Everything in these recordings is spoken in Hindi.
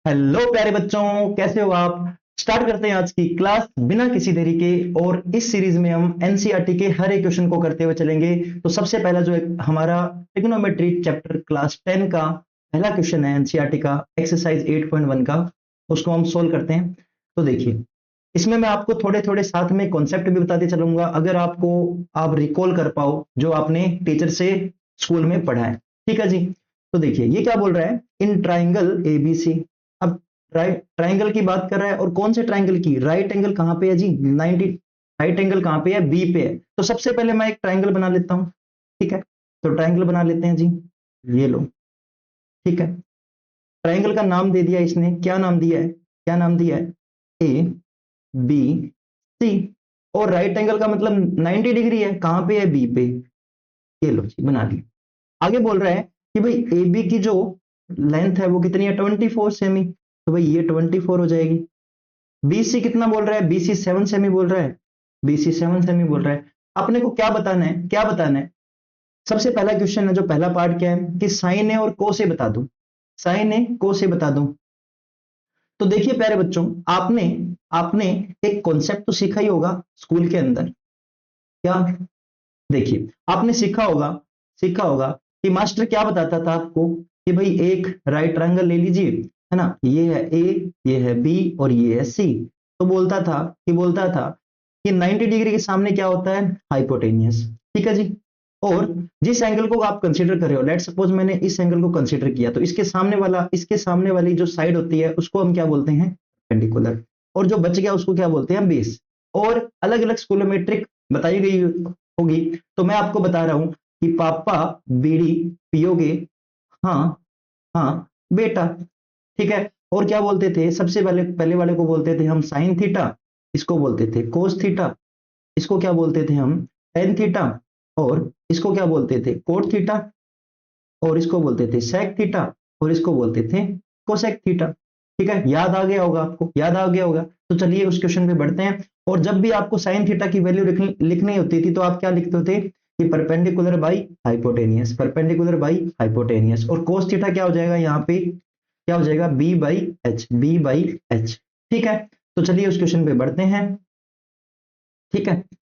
हेलो प्यारे बच्चों, कैसे हो आप। स्टार्ट करते हैं आज की क्लास बिना किसी देरी के। और इस सीरीज में हम एनसीईआरटी के हर एक क्वेश्चन को करते हुए चलेंगे। तो सबसे पहला जो हमारा ट्रिग्नोमेट्री चैप्टर क्लास 10 का पहला क्वेश्चन है एनसीईआरटी का एक्सरसाइज 8.1 का, उसको हम सोल्व करते हैं। तो देखिए, इसमें मैं आपको थोड़े थोड़े साथ में कॉन्सेप्ट भी बताते चलूंगा, अगर आपको आप रिकॉल कर पाओ जो आपने टीचर से स्कूल में पढ़ा है। ठीक है जी। तो देखिए ये क्या बोल रहा है, इन ट्राइंगल एबीसी। अब ट्राइंगल की बात कर रहा है, और कौन से ट्राइंगल की, राइट एंगल कहां पे है जी, 90। राइट एंगल कहां पे है, बी पे है। तो सबसे पहले मैं एक ट्राइंगल बना लेता हूं। ठीक है, तो ट्राइंगल बना लेते हैं जी। ये लो। ठीक है, ट्राइंगल का नाम दे दिया इसने, क्या नाम दिया है, क्या नाम दिया है, ए बी सी। और राइट एंगल का मतलब 90 डिग्री है, कहां पे है, बी पे। ये लो जी, बना दिया। आगे बोल रहा है कि भाई ए बी की जो लेंथ है वो कितनी है, 24 सेमी। तो भाई ये 24 हो जाएगी। बीसी कितना बोल रहा है, बीसी 7 सेमी बोल रहा है, बीसी 7 सेमी बोल रहा है। अपने को क्या बताना है, क्या बताना है। सबसे पहला क्वेश्चन है, जो पहला पार्ट क्या है कि साइन ए और को से बता दूं, साइन ए को से बता दूं। तो देखिए प्यारे बच्चों, आपने आपने एक कॉन्सेप्ट तो सीखा ही होगा स्कूल के अंदर। क्या, देखिए आपने सीखा होगा कि मास्टर क्या बताता था आपको कि भाई एक राइट ट्रायंगल ले लीजिए, है ना, ये है ए, ये है बी और ये है सी। तो बोलता था कि 90 डिग्री के सामने क्या होता है, हाइपोटेनियस। ठीक है जी। और जिस एंगल को आप कंसीडर कर रहे हो, लेट सपोज मैंने इस एंगल को कंसीडर किया, तो इसके सामने वाली जो साइड होती है उसको हम क्या बोलते हैं, परपेंडिकुलर। और जो बच गया उसको क्या बोलते हैं, बेस। और अलग अलग स्कूलों में ट्रिक बताई गई होगी। तो मैं आपको बता रहा हूं कि पापा बीड़ी पियोगे, हाँ हाँ बेटा। ठीक है। और क्या बोलते थे, सबसे पहले पहले वाले को बोलते थे हम साइन थीटा, इसको बोलते थे कोस थीटा, इसको क्या बोलते थे हम, टेन थीटा। और इसको क्या बोलते थे, कोट थीटा। और इसको बोलते थे सेक थीटा। और इसको बोलते थे कोसेक थीटा। ठीक है, याद आ गया होगा आपको, याद आ गया होगा। तो चलिए उस क्वेश्चन पे बढ़ते हैं। और जब भी आपको साइन थीटा की वैल्यू लिखनी होती थी, तो आप क्या लिखते थे कि perpendicular by hypotenuse, perpendicular by hypotenuse. और कोस थीटा क्या हो जाएगा यहाँ पे, क्या हो जाएगा, B by H, B by H. ठीक है, तो चलिए उस क्वेश्चन पे बढ़ते हैं। ठीक है,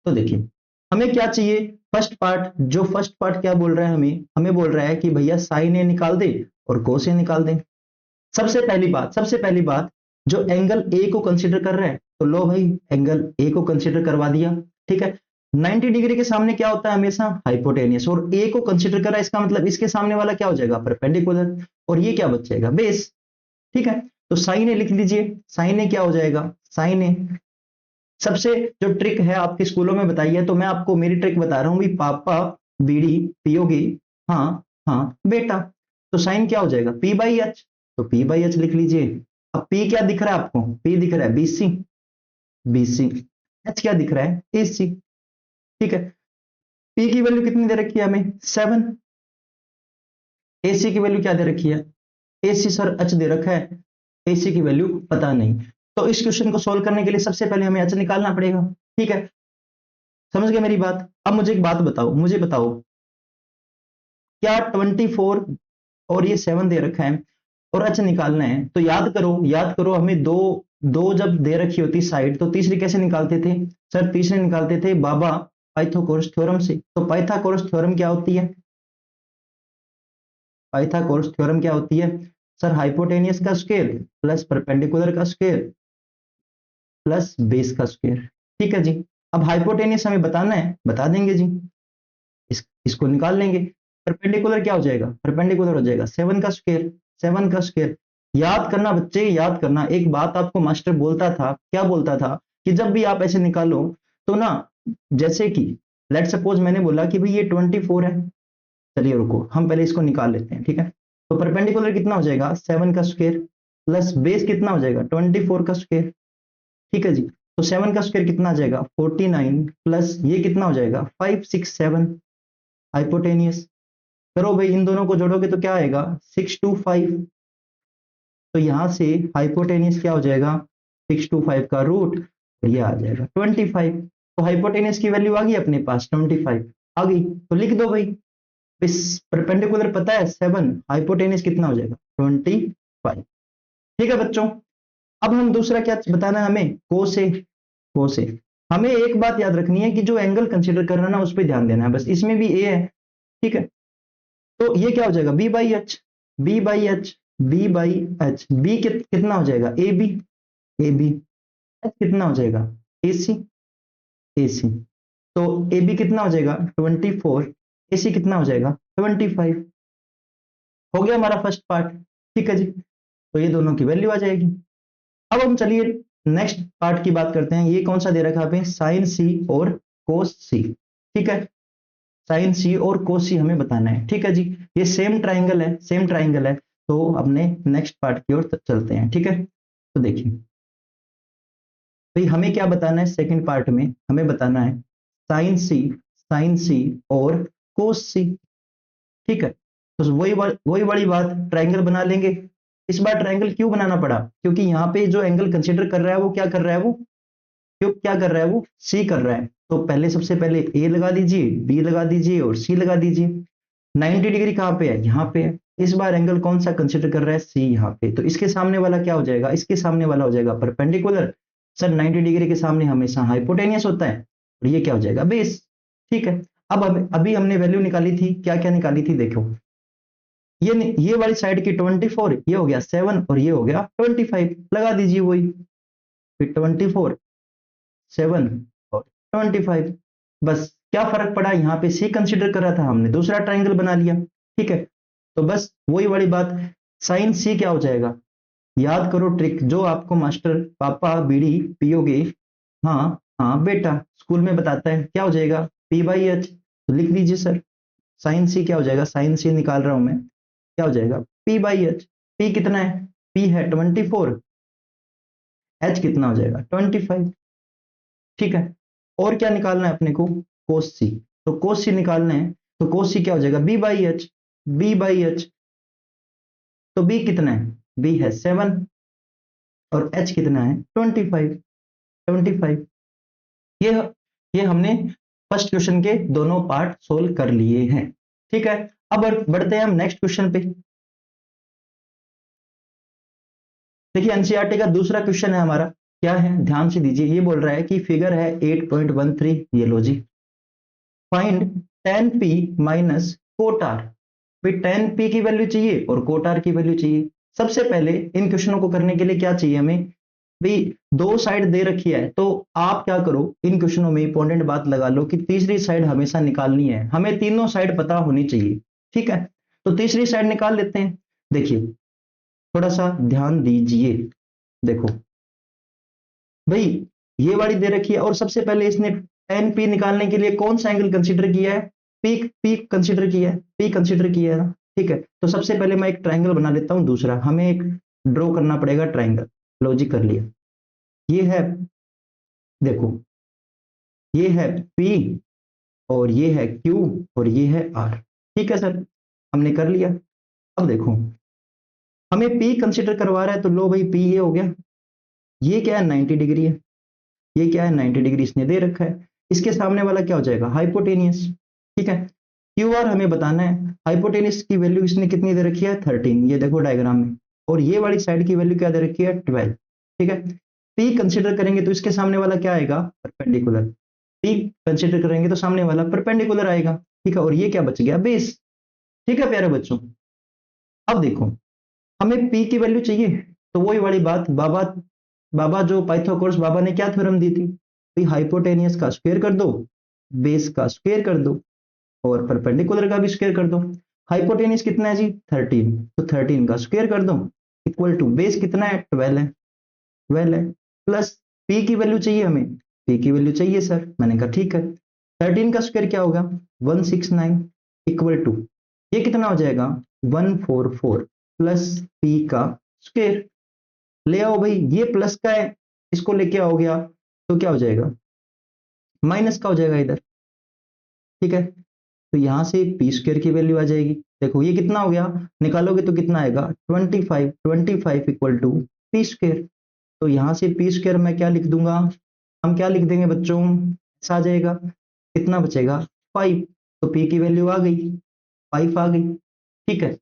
तो देखिए हमें क्या चाहिए, फर्स्ट पार्ट क्या बोल रहा है, हमें हमें बोल रहा है कि भैया साइन ए निकाल दे और कोस ए निकाल दे। सबसे पहली बात, जो एंगल ए को कंसीडर कर रहा है, तो लो भाई एंगल ए को कंसीडर करवा दिया। ठीक है, 90 डिग्री के सामने क्या होता है हमेशा, हाइपोटेनियस। और ए को कंसीडर कर रहा है, इसका मतलब इसके सामने वाला क्या हो जाएगा, परपेंडिकुलर। और ये क्या बच जाएगा, बेस। ठीक है, तो साइन ए लिख लीजिए, साइन ए क्या हो जाएगा, साइन ए। सबसे जो ट्रिक है आपके स्कूलों में बताई है, तो मैं आपको मेरी ट्रिक बता रहा हूँ भी, पापा बीड़ी पियोगे, हाँ हाँ बेटा। तो साइन क्या हो जाएगा, पी बाई एच। तो पी बाई एच लिख लीजिए। अब पी क्या दिख रहा है आपको, पी दिख रहा है बीसी, बीसी। एच क्या दिख रहा है, एसी। ठीक है, पी की वैल्यू कितनी दे रखी है हमें, 7। एसी की वैल्यू क्या दे रखी है, एसी सर एच दे रखा है, एसी की वैल्यू पता नहीं। तो इस क्वेश्चन को सोल्व करने के लिए सबसे पहले हमें एच निकालना पड़ेगा। ठीक है, समझ गए मेरी बात। अब मुझे एक बात बताओ, मुझे बताओ, क्या 24 और ये 7 दे रखा है और एच निकालना है, तो याद करो हमें दो दो जब दे रखी होती साइड, तो तीसरी कैसे निकालते थे, सर तीसरी निकालते थे बाबा पाइथागोरस थ्योरम से। तो पाइथागोरस थ्योरम क्या होती है, पाइथागोरस थ्योरम क्या होती है, सर हाइपोटेनियस का स्क्वायर प्लस परपेंडिकुलर का स्क्वायर प्लस बेस का स्क्वायर। ठीक है जी। अब हाइपोटेनियस हमें बताना है, बता देंगे जी, इसको निकाल लेंगे। परपेंडिकुलर क्या हो जाएगा, परपेंडिकुलर हो जाएगा 7 का स्क्वायर, 7 का स्क्वायर। याद करना बच्चे, याद करना, एक बात आपको मास्टर बोलता था, क्या बोलता था, कि जब भी आप ऐसे निकालो तो ना, जैसे कि लेट सपोज मैंने बोला कि भाई ये 24 है। चलिए रुको, हम पहले इसको निकाल लेते हैं। ठीक है, तो परपेंडिकुलर कितना हो जाएगा, 7 का स्क्वायर प्लस बेस कितना हो जाएगा, 24 का स्क्वायर। ठीक है जी। तो 7 का स्क्वायर कितना आ जाएगा, 49 प्लस ये कितना हो जाएगा, 567, हाइपोटेनियस। करो भाई, इन दोनों को जोड़ोगे तो क्या आएगा, 625। तो यहां से हाइपोटेनियस क्या हो जाएगा, 625 का रूट, और ये आ जाएगा 25। तो हाइपोटेनियस की वैल्यू आ गई अपने पास, 25 आ गई। तो लिख दो भाई, इस परपेंडिकुलर पता है 7, हाइपोटेनियस कितना हो जाएगा, 25। ठीक है बच्चों। अब हम दूसरा क्या बताना है हमें, को से हमें एक बात याद रखनी है कि जो एंगल कंसीडर करना है ना उस पर ध्यान देना है, बस इसमें भी ए है। ठीक है, तो ये क्या हो जाएगा B by H, B by H, B by H, B कितना हो जाएगा A B, A B, H कितना हो जाएगा ए सी, ए सी। तो ए बी कितना हो जाएगा 24, ए सी कितना हो जाएगा 25। हो गया हमारा फर्स्ट पार्ट। ठीक है जी, तो ये दोनों की वैल्यू आ जाएगी। अब हम चलिए नेक्स्ट पार्ट की बात करते हैं। ये कौन सा दे रखा है साइन सी और कोस सी। ठीक है, साइन सी और कोस सी हमें बताना है। ठीक है जी, ये सेम ट्राइंगल है, सेम ट्राइंगल है। तो अपने नेक्स्ट पार्ट की ओर चलते हैं। ठीक है, तो देखिए भाई हमें क्या बताना है, सेकंड पार्ट में हमें बताना है साइन सी और कोस सी। ठीक है, तो वही बड़ी बात, ट्राइंगल बना लेंगे। इस बार ट्राइंगल क्यों बनाना पड़ा, क्योंकि यहाँ पे जो एंगल कंसीडर कर रहा है वो क्या कर रहा है, वो क्यों क्या कर रहा है, वो सी कर रहा है। तो पहले सबसे पहले ए लगा दीजिए, बी लगा दीजिए और सी लगा दीजिए। 90 डिग्री कहाँ पे है, यहाँ पे है। इस बार एंगल कौन सा कंसीडर कर रहा है, सी यहाँ पे। तो इसके सामने वाला क्या हो जाएगा, इसके सामने वाला हो जाएगा परपेंडिकुलर। सर 90 डिग्री के सामने हमेशा हाइपोटेनियस होता है, और ये क्या हो जाएगा बेस। ठीक है, अब अभी हमने वैल्यू निकाली थी, क्या क्या निकाली थी देखो। ये वाली साइड की 24, ये हो गया 7 और ये हो गया 25, लगा दीजिए वही। फिर 24, 7 और 25। बस क्या फर्क पड़ा, यहाँ पे सी कंसीडर कर रहा था, हमने दूसरा ट्राइंगल बना लिया। ठीक है, तो बस वही वाली बात, साइन सी क्या हो जाएगा, याद करो ट्रिक जो आपको मास्टर पापा बीड़ी पियोगे, हाँ हाँ बेटा स्कूल में बताता है, क्या हो जाएगा पी बाई एच। तो लिख दीजिए सर, साइन सी क्या हो जाएगा, साइन सी निकाल रहा हूं मैं, क्या हो जाएगा पी बाई एच। पी कितना है, पी है 24, एच कितना हो जाएगा 25। ठीक है, और क्या निकालना है अपने को, कोस सी। तो कोस सी निकालना है, तो कोस सी क्या हो जाएगा B by H, B by H. तो बी कितना है, बी है 7 और एच कितना है 25, 75। ये ये हमने फर्स्ट क्वेश्चन के दोनों पार्ट सोल्व कर लिए हैं। ठीक है, अब बढ़ते हैं हम नेक्स्ट क्वेश्चन पे। देखिए एनसीईआरटी का दूसरा क्वेश्चन है हमारा, क्या है ध्यान से दीजिए। ये बोल रहा है कि फिगर है 8.13, ये लो जी, find tan p minus cot R. भाई tan p की वैल्यू चाहिए और कोट आर की वैल्यू चाहिए। सबसे पहले इन क्वेश्चनों को करने के लिए क्या चाहिए हमें, भाई दो साइड दे रखी है, तो आप क्या करो इन क्वेश्चनों में इंपॉर्टेंट बात लगा लो कि तीसरी साइड हमेशा निकालनी है, हमें तीनों साइड पता होनी चाहिए। ठीक है, तो तीसरी साइड निकाल लेते हैं। देखिए थोड़ा सा ध्यान दीजिए, देखो भाई ये वाली दे रखी है, और सबसे पहले इसने tan p निकालने के लिए कौन सा एंगल कंसीडर किया है, पी कंसीडर किया है, पी कंसीडर किया है ना। ठीक है, तो सबसे पहले मैं एक ट्राइंगल बना लेता हूं, दूसरा हमें एक ड्रॉ करना पड़ेगा ट्राइंगल। लॉजिक कर लिया, ये है देखो, ये है P और ये है Q और ये है R। ठीक है सर, हमने कर लिया। अब देखो हमें P कंसीडर करवा रहा है, तो लो भाई P ये हो गया, ये क्या है 90 डिग्री है, ये क्या है 90 डिग्री इसने दे रखा है। इसके सामने वाला क्या हो जाएगा हाइपोटेनियस। ठीक है, क्यू आर हमें बताना है, हाइपोटेनियस की वैल्यू इसने कितनी दे रखी है 13, ये देखो डायग्राम में, और ये वाली साइड की वैल्यू क्या दे रखी है 12। ठीक है, पी कंसिडर करेंगे तो इसके सामने वाला क्या आएगा परपेंडिकुलर, पी कंसिडर करेंगे तो सामने वाला परपेंडिकुलर आएगा। ठीक है, और ये क्या बच गया बेस। ठीक है प्यारे बच्चों, अब देखो हमें पी की वैल्यू चाहिए, तो वही वाली बात, बाबा बाबा जो पाइथागोरस बाबा ने क्या थ्योरम दी थी, भाई हाइपोटेनियस का स्क्वायर कर दो, बेस का स्क्वायर कर दो, और परपेंडिकुलर का भी स्क्वायर कर दो। हाइपोटेनियस कितना है जी 13, तो 13 का स्क्वायर कर दो, इक्वल टू बेस कितना है 12 है, 12 है, प्लस पी की वैल्यू चाहिए हमें, पी की वैल्यू चाहिए सर, मैंने कहा ठीक है। 13 का स्क्वायर क्या होगा 169, इक्वल टू ये कितना हो जाएगा 144 प्लस पी का स्क्वायर। ले आओ भाई, ये प्लस का है, इसको लेके आओ गया तो क्या हो जाएगा माइनस का हो जाएगा इधर। ठीक है, तो यहां से पी स्क्वायर की वैल्यू आ जाएगी। देखो ये कितना हो गया, निकालोगे तो कितना आएगा 25, 25 इक्वल टू पी स्क्वायर। तो यहां से पी स्क्वायर मैं क्या लिख दूंगा, हम क्या लिख देंगे बच्चों, ऐसा आ जाएगा, कितना बचेगा 5। तो पी की वैल्यू आ गई 5 आ गई। ठीक है,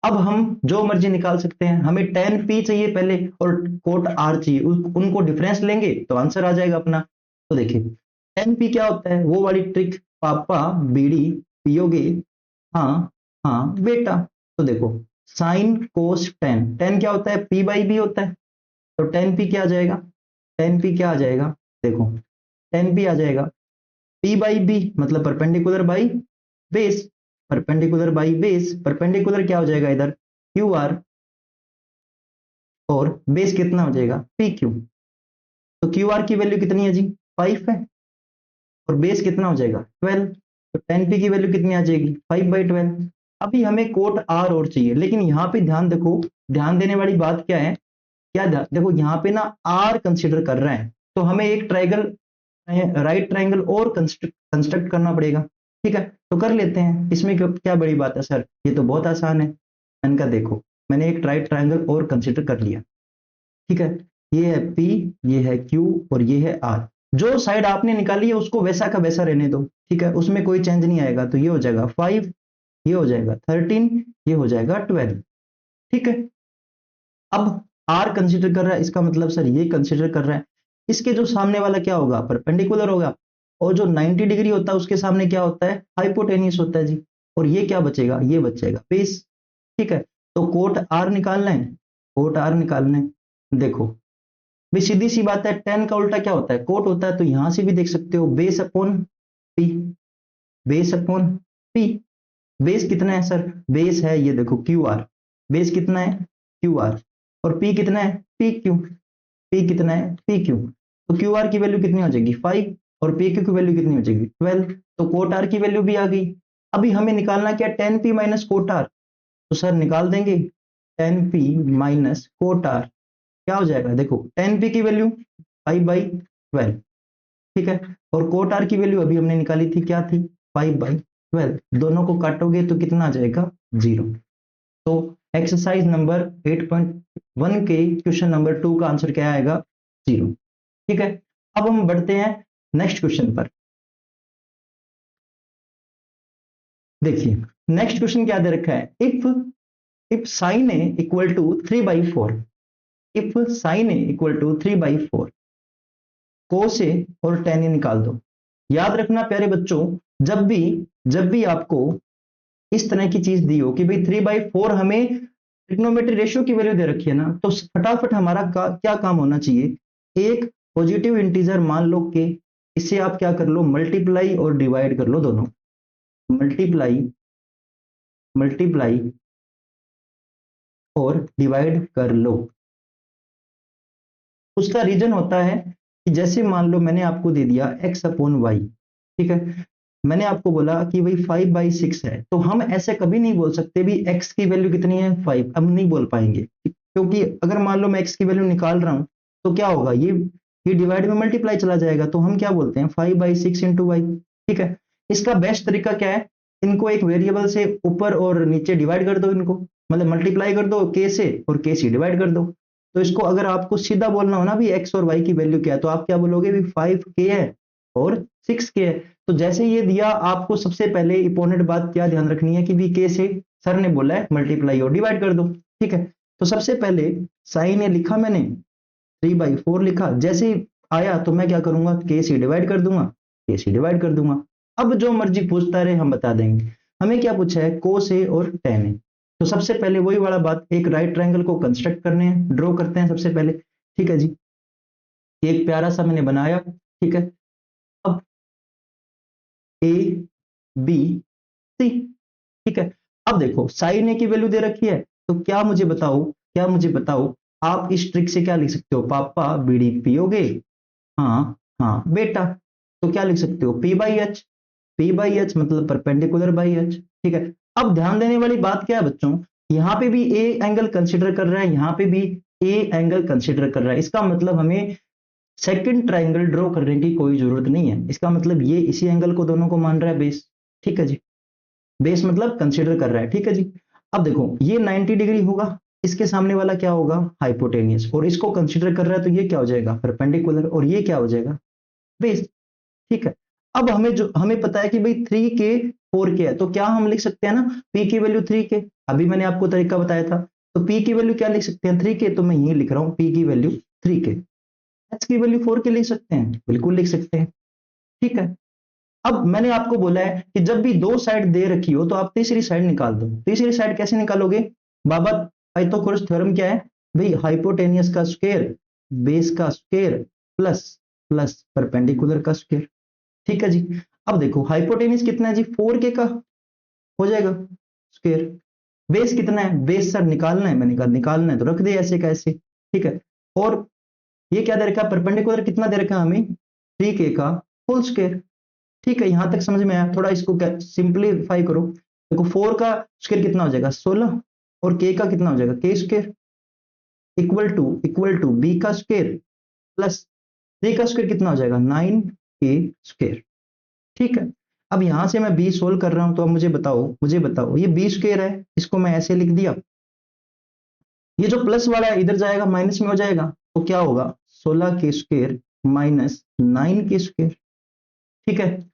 अब हम जो मर्जी निकाल सकते हैं, हमें tan p चाहिए पहले और cot r चाहिए, उनको डिफरेंस लेंगे तो आंसर आ जाएगा अपना। तो देखिए tan p क्या होता है, वो वाली ट्रिक, पापा बीड़ी पियोगे, हाँ हाँ बेटा। तो देखो साइन कोस टेन, टेन क्या होता है, p बाई बी होता है, तो tan p क्या आ जाएगा, tan p क्या आ जाएगा, देखो tan p आ जाएगा p बाई बी, मतलब perpendicular by base, perpendicular by base, perpendicular क्या हो जाएगा इधर क्यू आर, और बेस कितना हो जाएगा पी क्यू। तो क्यू आर की वैल्यू कितनी है जी, 5 है, और बेस कितना हो जाएगा 12, तो टेन पी की वैल्यू कितनी आ जाएगी 5/12। अभी हमें कोट आर और चाहिए, लेकिन यहाँ पे ध्यान देखो, ध्यान देने वाली बात क्या है, क्या देखो यहाँ पे ना आर कंसिडर कर रहे हैं, तो हमें एक ट्राइंगल, राइट ट्राइंगल और कंस्ट्रक्ट करना पड़ेगा। ठीक है, तो कर लेते हैं, इसमें क्या बड़ी बात है सर, ये तो बहुत आसान है। मैंने कहा देखो मैंने एक राइट ट्राइंगल और कंसिडर कर लिया, ठीक है, ये है P, ये है Q और ये है R। जो साइड आपने निकाली है उसको वैसा का वैसा रहने दो, ठीक है, उसमें कोई चेंज नहीं आएगा। तो ये हो जाएगा 5, ये हो जाएगा 13, ये हो जाएगा 12। ठीक है, अब R कंसिडर कर रहा है, इसका मतलब सर ये कंसिडर कर रहा है, इसके जो सामने वाला क्या होगा, परपेंडिकुलर होगा, और जो 90 डिग्री होता है उसके सामने क्या होता है, हाइपोटेनियस होता है जी। और ये क्या बचेगा, ये बचेगा बेस। ठीक है, तो कोट आर निकालना है, कोट आर निकालना है। देखो भी सीधी सी बात है, टेन का उल्टा क्या होता है, कोट होता है, तो यहां से भी देख सकते हो base upon P, base upon P. Base कितना है सर, बेस है ये देखो क्यू आर, बेस कितना है क्यू आर, और पी कितना है पी क्यू, पी कितना है पी क्यू। तो क्यू आर की वैल्यू कितनी हो जाएगी 5, और पी क्यू की वैल्यू कितनी हो जाएगी 12, तो कोट आर की वैल्यू भी आ गई। अभी हमें निकालना क्या, tan P minus cot R, तो सर निकाल देंगे, tan P minus cot R क्या हो जाएगा, देखो टेन पी की वैल्यू 5/12, ठीक है, और कोट आर की वैल्यू अभी हमने निकाली थी, क्या थी 5/12, दोनों को काटोगे तो कितना आ जाएगा 0। तो एक्सरसाइज नंबर 8.1 के क्वेश्चन नंबर 2 का आंसर क्या आएगा 0। ठीक है, अब हम बढ़ते हैं नेक्स्ट क्वेश्चन पर। देखिए नेक्स्ट क्वेश्चन क्या दे रखा है, if sine A equal to 3/4, if sine A equal to 3/4, cos A और टेन ए निकाल दो। याद रखना प्यारे बच्चों, जब भी आपको इस तरह की चीज दी हो कि भाई 3/4 हमें ट्रिग्नोमेट्री रेशियो की वैल्यू दे रखी है ना, तो फटाफट हमारा क्या काम होना चाहिए, एक पॉजिटिव इंटीजर मान लो कि इससे आप क्या कर लो, मल्टीप्लाई और डिवाइड कर लो दोनों, मल्टीप्लाई, मल्टीप्लाई और डिवाइड कर लो। उसका रीजन होता है कि जैसे मान लो मैंने आपको दे दिया x/y, ठीक है, मैंने आपको बोला कि भाई 5/6 है, तो हम ऐसे कभी नहीं बोल सकते भी x की वैल्यू कितनी है 5, हम नहीं बोल पाएंगे, क्योंकि अगर मान लो मैं x की वैल्यू निकाल रहा हूं तो क्या होगा, ये डिवाइड में मल्टीप्लाई चला जाएगा, तो हम क्या बोलते हैं 5/6 इंटू वाई। ठीक है, इसका बेस्ट तरीका क्या है, इनको एक वेरिएबल से ऊपर और नीचे डिवाइड कर दो, इनको मतलब मल्टीप्लाई कर दो k से और k से डिवाइड कर दो। तो इसको अगर आपको सीधा बोलना हो ना भी x और y की वैल्यू क्या है, तो आप क्या बोलोगे भी 5k है और 6k है। तो जैसे ये दिया, आपको सबसे पहले इंपॉर्टेंट बात क्या ध्यान रखनी है कि भी k से सर ने बोला है मल्टीप्लाई और डिवाइड कर दो। ठीक है, तो सबसे पहले साइन ए लिखा मैंने, 3/4 लिखा, जैसे ही आया तो मैं क्या करूंगा, k से डिवाइड कर दूंगा, k से डिवाइड कर दूंगा। अब जो मर्जी पूछता रहे हम बता देंगे। हमें क्या पूछा है, कोस ए और टेन ए। तो सबसे पहले वही वाला बात, एक राइट ट्रायंगल को कंस्ट्रक्ट करने हैं, ड्रॉ करते हैं सबसे पहले। ठीक है जी, एक प्यारा सा मैंने बनाया। ठीक है, अब ए बी सी, ठीक है, अब देखो साइन ए की वैल्यू दे रखी है, तो क्या मुझे बताओ आप इस ट्रिक से क्या लिख सकते हो, पापा बीड़ी पियोगे, हाँ हाँ बेटा। तो क्या लिख सकते हो p/h, p/h मतलब परपेंडिकुलर बाई h। ठीक है, अब ध्यान देने वाली बात क्या है बच्चों, यहाँ पे भी a एंगल कंसिडर कर रहा है, यहाँ पे भी a एंगल कंसिडर कर रहा है, इसका मतलब हमें सेकंड ट्राइंगल ड्रॉ करने की कोई जरूरत नहीं है, इसका मतलब ये इसी एंगल को दोनों को मान रहा है बेस। ठीक है जी, बेस मतलब कंसिडर कर रहा है। ठीक है जी, अब देखो ये 90 डिग्री होगा, इसके सामने वाला क्या होगा हाइपोटेनियस, और इसको कंसिडर कर रहा है तो ये क्या हो जाएगा परपेंडिकुलर, और ये क्या हो जाएगा बेस। ठीक है, अब हमें पता है कि भाई 3k 4k है, तो क्या हम लिख सकते हैं ना p की वैल्यू 3k, अभी मैंने आपको तरीका बताया था। तो P की वैल्यू क्या लिख सकते हैं, 3K, तो मैं यही लिख रहा हूँ P की वैल्यू 3K। H की वैल्यू 4K लिख सकते हैं, बिल्कुल लिख सकते हैं, ठीक है। अब मैंने आपको बोला है कि जब भी दो साइड दे रखी हो तो आप तीसरी साइड निकाल दो। तीसरी साइड कैसे निकालोगे बाबा, पाइथागोरस थ्योरम क्या है भाई, हाइपोटेनियस का स्क्वायर, बेस का स्क्वायर, प्लस प्लस परपेंडिकुलर का स्क्वायर, ठीक है जी। अब देखो हाइपोटेनियस कितना है जी, 4K का हो जाएगा स्क्वायर। बेस कितना है, बेस सर निकालना है, मैंने कहा निकालना है तो रख दे ऐसे का ऐसे, ठीक है। और ये क्या दे रखा है, परपेंडिकुलर कितना दे रखा है हमें, 3K का होल स्क्वायर, ठीक है। यहां तक समझ में आया, थोड़ा इसको सिंप्लीफाई करो। देखो 4 का स्क्वायर कितना हो जाएगा 16, और K का कितना हो जाएगा K square, equal to B का स्क्वायर प्लस 3 का स्क्वायर कितना हो जाएगा 9K स्क्वायर, ठीक है। अब यहां से मैं B सोल्व कर रहा हूं, तो अब मुझे बताओ ये B स्क्वायर है, इसको मैं ऐसे लिख दिया, ये जो प्लस वाला है इधर जाएगा माइनस में हो जाएगा, तो क्या होगा 16K square minus 9K square, ठीक है।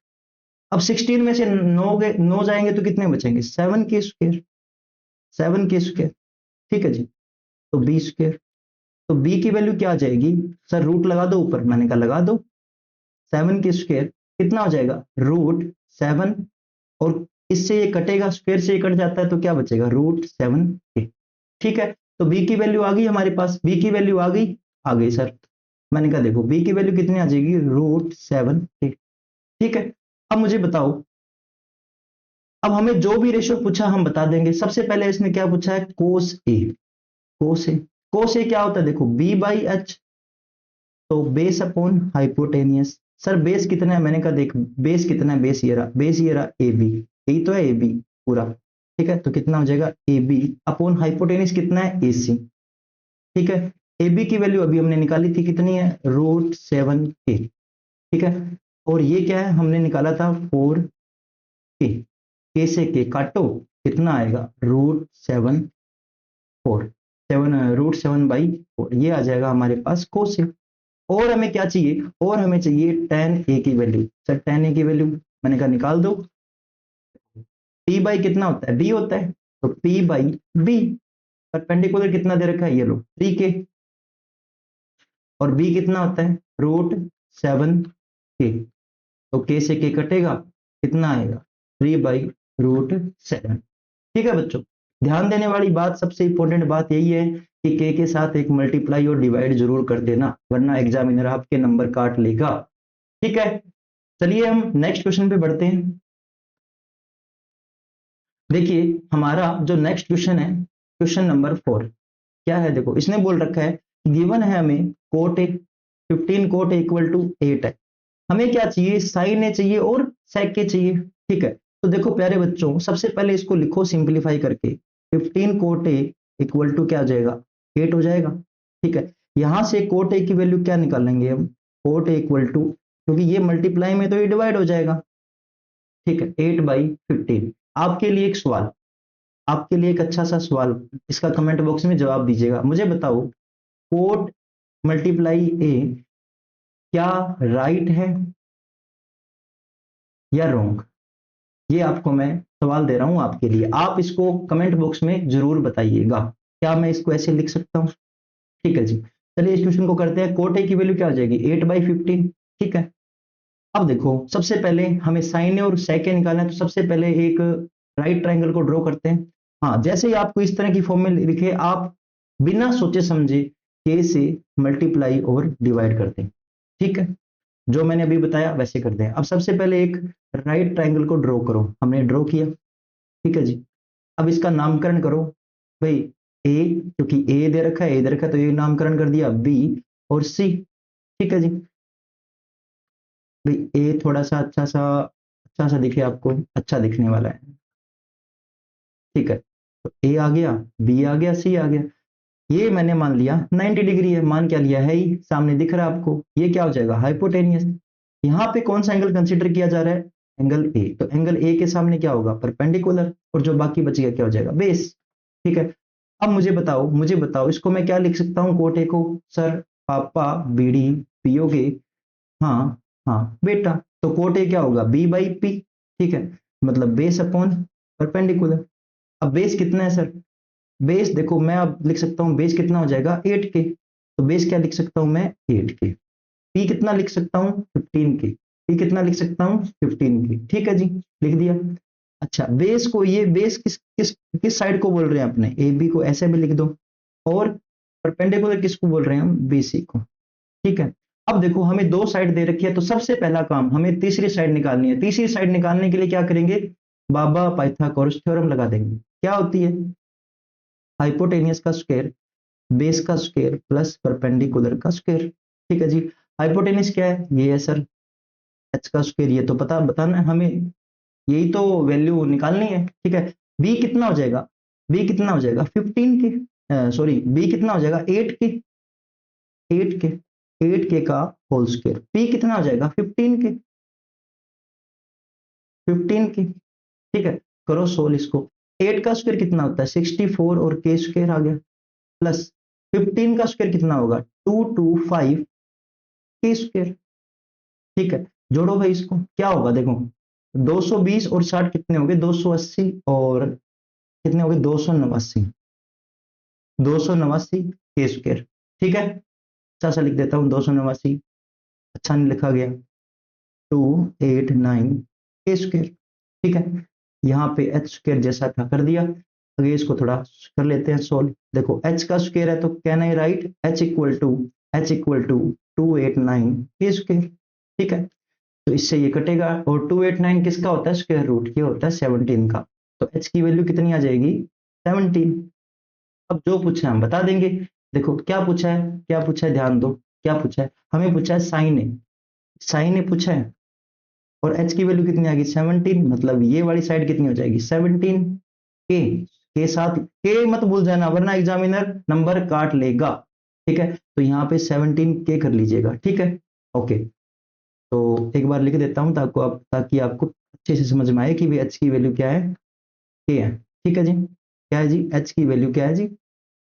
अब 16 में से 9 जाएंगे तो कितने बचेंगे 7K स्क्वायर, 7K स्क्वायर, ठीक है जी। तो बी स्क्वायर, तो बी की वैल्यू क्या आ जाएगी सर, रूट लगा दो ऊपर, मैंने कहा लगा दो, 7K स्क्वायर कितना हो जाएगा √7, और इससे ये कटेगा, स्क्वायर से ये कट जाता है तो क्या बचेगा √7K, ठीक है। तो बी की वैल्यू आ गई हमारे पास, बी की वैल्यू आ गई सर। मैंने कहा देखो बी की वैल्यू कितनी आ जाएगी √7K, ठीक है। अब मुझे बताओ, अब हमें जो भी रेशियो पूछा हम बता देंगे। सबसे पहले इसने क्या पूछा है, कोस ए, कोस ए, कोस ए क्या होता है देखो B/H, तो base upon hypotenuse. Sir base कितना है, मैंने कहा देख बेस कितना है, बेस ये रहा ए बी, यही तो है ए बी पूरा, ठीक है। तो कितना हो जाएगा ए बी अपॉन हाइपोटेनियस कितना है ए सी, ठीक है। ए बी की वैल्यू अभी हमने निकाली थी, कितनी है √7K, ठीक है। और ये क्या है, हमने निकाला था 4K, K से K काटो, कितना आएगा √7/4, √7/4, ये आ जाएगा हमारे पास कोस ए। और हमें क्या चाहिए, और हमें चाहिए tan A की वैल्यू। सर tan A की वैल्यू मैंने कहा निकाल दो, P बाई कितना होता है B होता है, तो P बाई B, परपेंडिकुलर कितना दे रखा है ये लो 3K, और B कितना होता है √7K, तो K से K कटेगा, कितना आएगा 3/√7, ठीक है बच्चों। ध्यान देने वाली बात, सबसे इंपॉर्टेंट बात यही है कि K के साथ एक मल्टीप्लाई और डिवाइड जरूर कर देना, वरना एग्जामिनर आपके नंबर काट लेगा, ठीक है। चलिए हम नेक्स्ट क्वेश्चन पे बढ़ते हैं। देखिए हमारा जो नेक्स्ट क्वेश्चन है, क्वेश्चन नंबर 4, क्या है देखो, इसने बोल रखा है गिवन है हमें cot A, 15 cot A equal to 8 है, हमें क्या चाहिए साइन ए चाहिए और सेक ए चाहिए, ठीक है। तो देखो प्यारे बच्चों, सबसे पहले इसको लिखो सिंप्लीफाई करके, 15 कोट ए इक्वल टू क्या हो जाएगा 8 हो जाएगा, ठीक है। यहां से कोट ए की वैल्यू क्या निकालेंगे हम, कोट ए इक्वल टू, क्योंकि ये मल्टीप्लाई में तो ये डिवाइड हो जाएगा, ठीक है, 8/15। आपके लिए एक सवाल, आपके लिए एक अच्छा सा सवाल, इसका कमेंट बॉक्स में जवाब दीजिएगा। मुझे बताओ कोट मल्टीप्लाई ए क्या राइट है या रॉन्ग, ये आपको मैं सवाल दे रहा हूं आपके लिए, आप इसको कमेंट बॉक्स में जरूर बताइएगा। क्या मैं इसको ऐसे लिख सकता हूं, ठीक है जी। चलिए इस क्वेश्चन को करते हैं। कोट ए की वैल्यू क्या हो जाएगी 8/15, ठीक है। अब देखो सबसे पहले हमें साइन और सेक निकालना है, तो सबसे पहले एक राइट ट्रायंगल को ड्रॉ करते हैं। हाँ, जैसे ही आपको इस तरह की फॉर्म में लिखे, आप बिना सोचे समझे के से मल्टीप्लाई और डिवाइड करते हैं, ठीक है। जो मैंने अभी बताया वैसे करते हैं। अब सबसे पहले एक राइट ट्रायंगल को ड्रॉ करो, हमने ड्रॉ किया, ठीक है जी। अब इसका नामकरण करो भाई, ए, क्योंकि ए दे रखा है, ए दे रखा है तो ये नामकरण कर दिया बी और सी, ठीक है जी। भाई ए थोड़ा सा अच्छा सा दिखे आपको, अच्छा दिखने वाला है, ठीक है। तो ए आ गया, बी आ गया, सी आ गया। ये मैंने मान लिया 90 डिग्री है, मान क्या लिया है ही सामने दिख रहा है आपको, ये क्या हो जाएगा हाइपोटेनियस। यहाँ पे कौन सा एंगल कंसीडर किया जा रहा है, एंगल ए, तो एंगल ए के सामने क्या होगा परपेंडिकुलर, और जो बाकी बच गया क्या हो जाएगा बेस, ठीक है। अब मुझे बताओ इसको मैं क्या लिख सकता हूँ कोट ए को, सर पापा बीड़ी पियोगे, हाँ हाँ बेटा, तो कोट ए क्या होगा B/P, ठीक है, मतलब बेस अपॉन परपेंडिकुलर। अब बेस कितना है सर? बेस देखो मैं अब लिख सकता हूँ, बेस कितना हो जाएगा 8k, तो बेस क्या लिख सकता हूँ मैं 8k। पी कितना लिख सकता हूँ 15k, पी कितना लिख सकता हूँ 15k, ठीक है जी, लिख दिया। अच्छा बेस को, ये बेस किस किस किस साइड को बोल रहे हैं अपने, ए बी को ऐसे भी लिख दो, और परपेंडिकुलर किसको बोल रहे हैं हम, बीसी को, ठीक है। अब देखो हमें दो साइड दे रखी है, तो सबसे पहला काम हमें तीसरी साइड निकालनी है। तीसरी साइड निकालने के लिए क्या करेंगे, बाबा पाइथागोरस थ्योरम लगा देंगे। क्या होती है, हाइपोटेनियस का स्क्वायर, बेस का स्क्वायर प्लस परपेंडिकुलर का स्क्वायर, ठीक है जी। हाइपोटेनियस क्या है, ये है सर एच का स्क्वायर, ये तो पता बताना है हमें, यही तो वैल्यू निकालनी है, ठीक है। बी कितना हो जाएगा, बी कितना हो जाएगा 15 के, सॉरी बी कितना हो जाएगा 8 के, 8 के, 8 के का होल स्क्वायर। पी कितना हो जाएगा 15 के, 15 के, ठीक है। करो सोल्व इसको, 8 का स्क्वायर कितना होता है 64, और के स्क्वायर आ गया, प्लस 15 का स्क्वायर कितना होगा 225 के स्क्वायर, ठीक है। जोड़ो भाई इसको, क्या होगा देखो, 220 और 60 कितने हो गए 280, और कितने हो गए 289, 289 के स्क्वायर, ठीक है। अच्छा सा लिख देता हूँ 289, अच्छा नहीं लिखा गया, 289 के स्क्वायर, ठीक है। यहाँ पे एच स्क्वायर जैसा था कर दिया। आगे इसको थोड़ा कर लेते हैं सोल्व। देखो एच का स्क्वायर है तो can I write H equal to 289 के स्क्वायर, ठीक है। तो इससे ये कटेगा, और 289 किसका होता है स्क्वायर रूट, ये होता है 17 का, तो एच की वैल्यू कितनी आ जाएगी 17। अब जो पूछा है हम बता देंगे। देखो क्या पूछा है, क्या पूछा है ध्यान दो, क्या पूछा है, हमें पूछा है साइन ए, साइन ए पूछा है, और एच की वैल्यू कितनी आ गई 17, मतलब ये वाली साइड कितनी हो जाएगी 17 के साथ, के मत भूल जाना वरना एग्जामिनर नंबर काट लेगा, ठीक है। तो यहाँ पे 17 के कर लीजिएगा, ठीक है, ओके। तो एक बार लिख देता हूँ ताकि आपको अच्छे से समझ में आए कि भी एच की वैल्यू क्या है, के है, ठीक है जी। क्या है जी, एच की वैल्यू क्या है जी,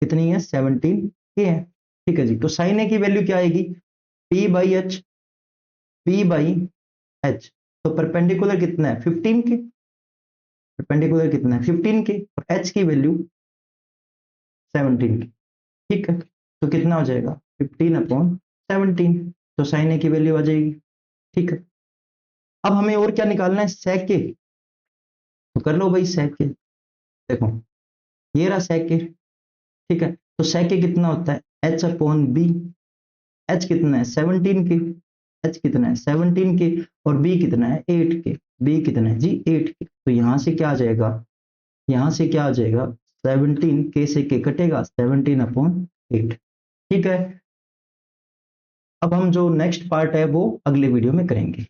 कितनी है 17 के है, ठीक है जी। तो साइन ए की वैल्यू क्या आएगी, P by H, P by H, तो परपेंडिकुलर कितना है 15 के, परपेंडिकुलर कितना है 15 के, और एच की वैल्यू 17 की, ठीक है। तो कितना हो जाएगा 15/17, तो साइन ए की वैल्यू आ जाएगी, ठीक है। अब हमें और क्या निकालना है सेक के, तो कर लो भाई सेक के। देखो ये रहा सेक के, ठीक है। तो सेक के कितना होता है h/b, एच कितना है 17 के, एच कितना है 17 के, और बी कितना है 8 के, बी कितना है जी 8 के। तो यहां से क्या आ जाएगा, यहां से क्या आ जाएगा 17 के से के कटेगा 17/8, ठीक है। अब हम जो नेक्स्ट पार्ट है वो अगले वीडियो में करेंगे।